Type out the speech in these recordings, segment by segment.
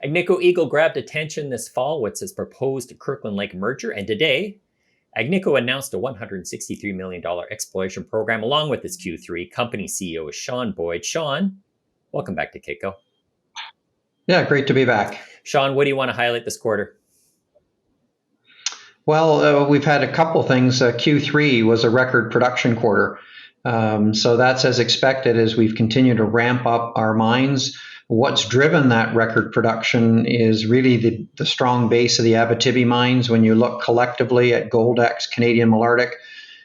Agnico Eagle grabbed attention this fall with its proposed Kirkland Lake merger, and today, Agnico announced a $163 million exploration program along with its Q3. Company CEO is Sean Boyd. Sean, welcome back to Kitco. Yeah, great to be back. Sean, what do you want to highlight this quarter? Well, we've had a couple things. Q3 was a record production quarter. So that's as expected as we've continued to ramp up our mines. What's driven that record production is really the strong base of the Abitibi mines. When you look collectively at Goldex, Canadian Malartic,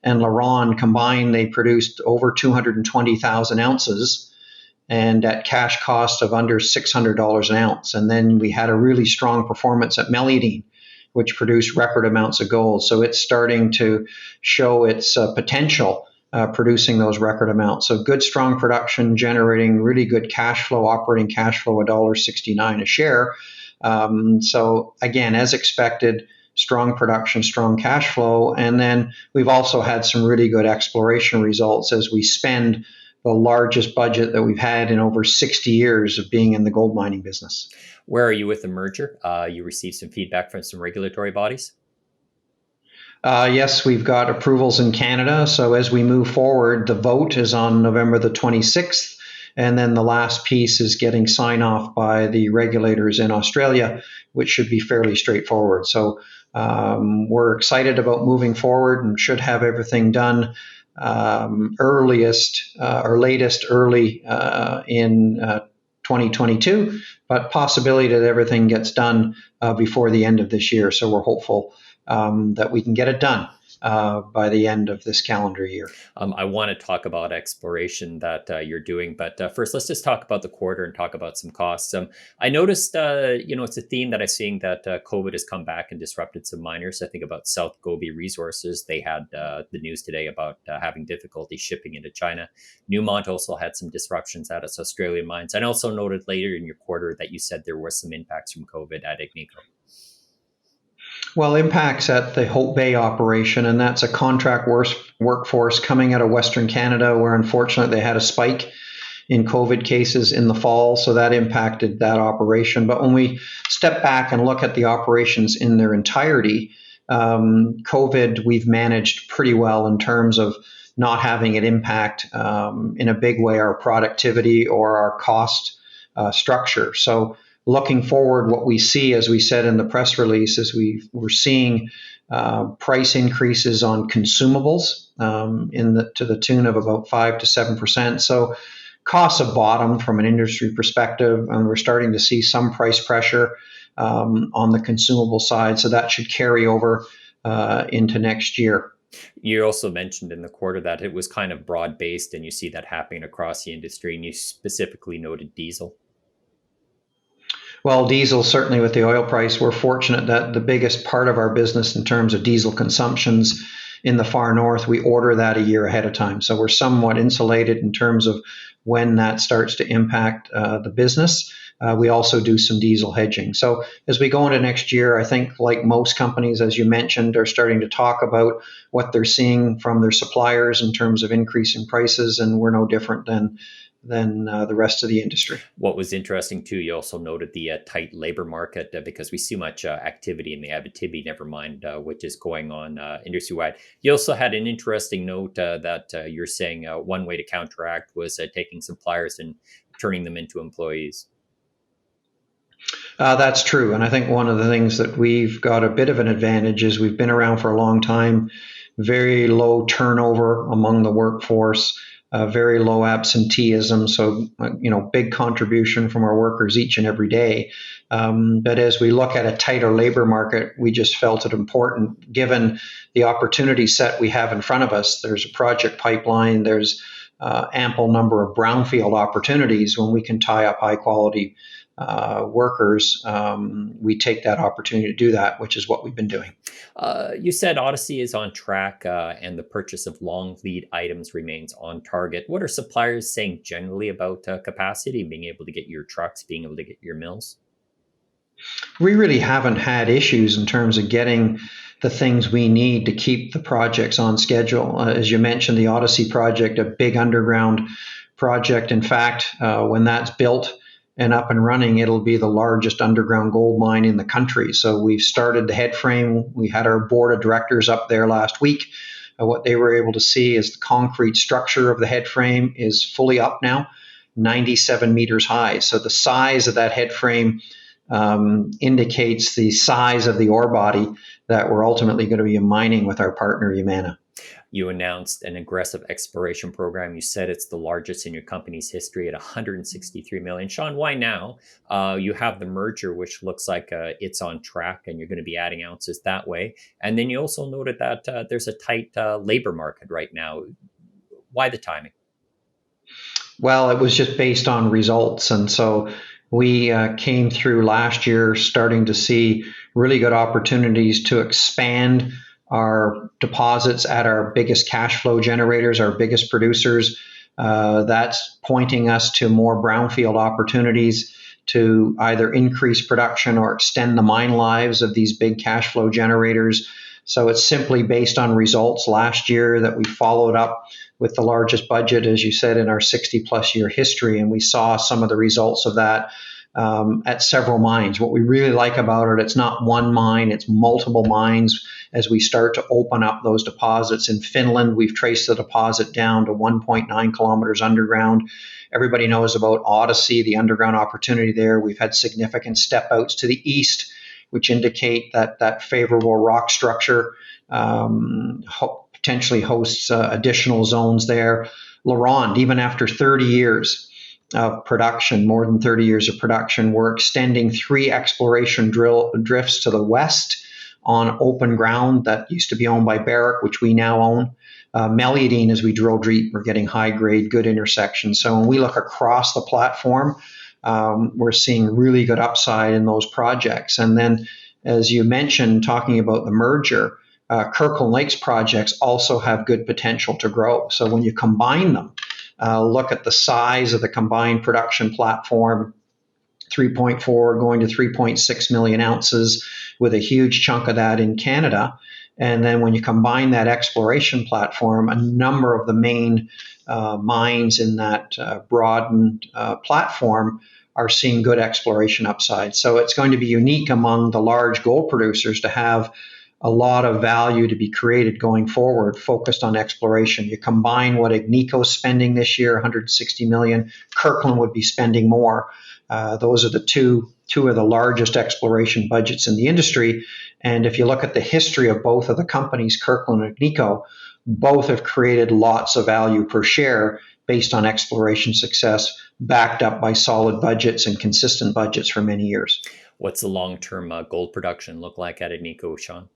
and LaRonde combined, they produced over 220,000 ounces and at cash cost of under $600 an ounce. And then we had a really strong performance at Meliadine, which produced record amounts of gold. So it's starting to show its potential producing those record amounts. So good, strong production, generating really good cash flow, operating cash flow, $1.69 a share. So again, as expected, strong production, strong cash flow. And then we've also had some really good exploration results as we spend the largest budget that we've had in over 60 years of being in the gold mining business. Where are you with the merger? You received some feedback from some regulatory bodies? Yes, we've got approvals in Canada. So as we move forward, the vote is on November the 26th. And then the last piece is getting sign off by the regulators in Australia, which should be fairly straightforward. So we're excited about moving forward and should have everything done earliest or latest early in 2022, but possibility that everything gets done before the end of this year. So we're hopeful that we can get it done by the end of this calendar year. I want to talk about exploration that you're doing, but first let's just talk about the quarter and talk about some costs. I noticed, it's a theme that I'm seeing that COVID has come back and disrupted some miners. I think about South Gobi Resources. They had the news today about having difficulty shipping into China. Newmont also had some disruptions at its Australian mines. I also noted later in your quarter that you said there was some impacts from COVID at Agnico. Well, impacts at the Hope Bay operation, and that's a contract workforce coming out of Western Canada, where unfortunately they had a spike in COVID cases in the fall, so that impacted that operation. But when we step back and look at the operations in their entirety, COVID we've managed pretty well in terms of not having it impact in a big way our productivity or our cost structure. So looking forward, what we see, as we said in the press release, is we're seeing price increases on consumables to the tune of about 5 to 7%. So costs have bottomed from an industry perspective, and we're starting to see some price pressure on the consumable side. So that should carry over into next year. You also mentioned in the quarter that it was kind of broad-based, and you see that happening across the industry, and you specifically noted diesel. Well, diesel, certainly with the oil price, we're fortunate that the biggest part of our business in terms of diesel consumptions in the far north, we order that a year ahead of time. So we're somewhat insulated in terms of when that starts to impact the business. We also do some diesel hedging. So as we go into next year, I think like most companies, as you mentioned, are starting to talk about what they're seeing from their suppliers in terms of increasing prices, and we're no different than the rest of the industry. What was interesting too, you also noted the tight labor market because we see much activity in the Abitibi, never mind what is going on industry-wide. You also had an interesting note that you're saying one way to counteract was taking suppliers and turning them into employees. That's true. And I think one of the things that we've got a bit of an advantage is we've been around for a long time, very low turnover among the workforce, very low absenteeism. So, big contribution from our workers each and every day. But as we look at a tighter labor market, we just felt it important, given the opportunity set we have in front of us. There's a project pipeline. There's ample number of brownfield opportunities. When we can tie up high quality workers, we take that opportunity to do that, which is what we've been doing. You said Odyssey is on track and the purchase of long lead items remains on target. What are suppliers saying generally about capacity, being able to get your trucks, being able to get your mills? We really haven't had issues in terms of getting the things we need to keep the projects on schedule. As you mentioned, the Odyssey project, a big underground project. In fact, when that's built, and up and running, it'll be the largest underground gold mine in the country. So we've started the head frame. We had our board of directors up there last week. What they were able to see is the concrete structure of the head frame is fully up now, 97 meters high. So the size of that head frame indicates the size of the ore body that we're ultimately going to be mining with our partner Yamana. You announced an aggressive exploration program. You said it's the largest in your company's history at 163 million. Sean, why now? You have the merger, which looks like it's on track, and you're going to be adding ounces that way. And then you also noted that there's a tight labor market right now. Why the timing? Well, it was just based on results. And so we came through last year starting to see really good opportunities to expand our deposits at our biggest cash flow generators, our biggest producers. That's pointing us to more brownfield opportunities to either increase production or extend the mine lives of these big cash flow generators. So it's simply based on results last year that we followed up with the largest budget, as you said, in our 60 plus year history. And we saw some of the results of that at several mines. What we really like about it, it's not one mine, it's multiple mines. As we start to open up those deposits in Finland, we've traced the deposit down to 1.9 kilometers underground. Everybody knows about Odyssey, the underground opportunity there. We've had significant step outs to the east, which indicate that favorable rock structure potentially hosts additional zones there. LaRonde, even after 30 years of production, more than 30 years of production, we're extending 3 exploration drifts to the west on open ground that used to be owned by Barrick, which we now own. Meliadine, as we drill deep, we're getting high grade, good intersections. So when we look across the platform, we're seeing really good upside in those projects. And then, as you mentioned, talking about the merger, Kirkland Lake's projects also have good potential to grow. So when you combine them, look at the size of the combined production platform, 3.4 going to 3.6 million ounces, with a huge chunk of that in Canada. And then when you combine that exploration platform, a number of the main mines in that broadened platform are seeing good exploration upside. So it's going to be unique among the large gold producers to have a lot of value to be created going forward, focused on exploration. You combine what Agnico's spending this year, 160 million, Kirkland would be spending more. Those are the two of the largest exploration budgets in the industry. And if you look at the history of both of the companies, Kirkland and Agnico, both have created lots of value per share based on exploration success, backed up by solid budgets and consistent budgets for many years. What's the long-term gold production look like at Agnico, Sean?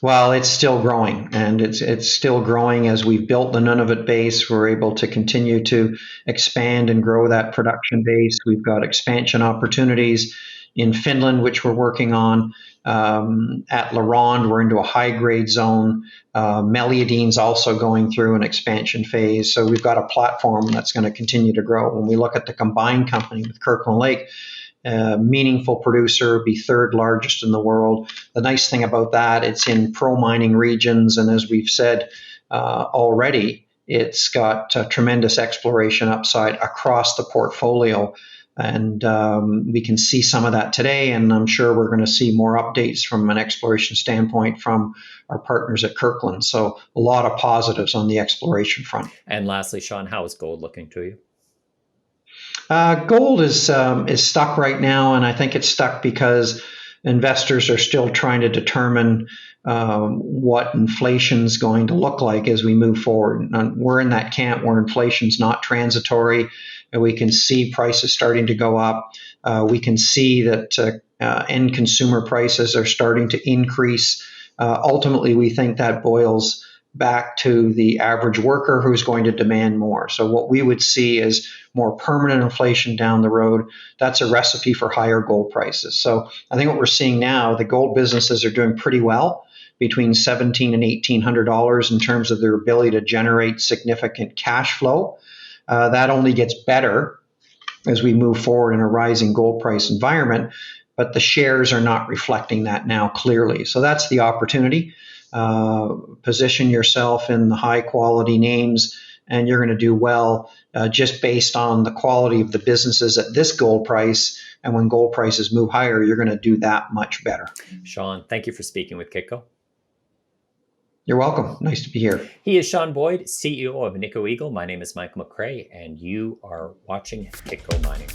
Well, it's still growing, and it's still growing as we've built the Nunavut base. We're able to continue to expand and grow that production base. We've got expansion opportunities in Finland, which we're working on. At LaRonde, we're into a high-grade zone. Meliadine's also going through an expansion phase. So we've got a platform that's going to continue to grow. When we look at the combined company with Kirkland Lake, meaningful producer, be third largest in the world. The nice thing about that, it's in pro-mining regions, and as we've said already, it's got tremendous exploration upside across the portfolio. And we can see some of that today, and I'm sure we're going to see more updates from an exploration standpoint from our partners at Kirkland. So a lot of positives on the exploration front. And lastly, Sean, how is gold looking to you? Gold is stuck right now, and I think it's stuck because investors are still trying to determine what inflation's going to look like as we move forward. And we're in that camp where inflation's not transitory, and we can see prices starting to go up. We can see that end consumer prices are starting to increase. Ultimately, we think that boils back to the average worker who's going to demand more. So what we would see is more permanent inflation down the road. That's a recipe for higher gold prices. So I think what we're seeing now, the gold businesses are doing pretty well, between $1,700 and $1,800 in terms of their ability to generate significant cash flow. That only gets better as we move forward in a rising gold price environment, but the shares are not reflecting that now clearly. So that's the opportunity. position yourself in the high quality names, and you're going to do well just based on the quality of the businesses at this gold price. And when gold prices move higher, you're going to do that much better. Sean, thank you for speaking with Kitco. You're welcome. Nice to be here. He is Sean Boyd, CEO of Agnico Eagle. My name is Michael McRae, and you are watching Kitco Mining.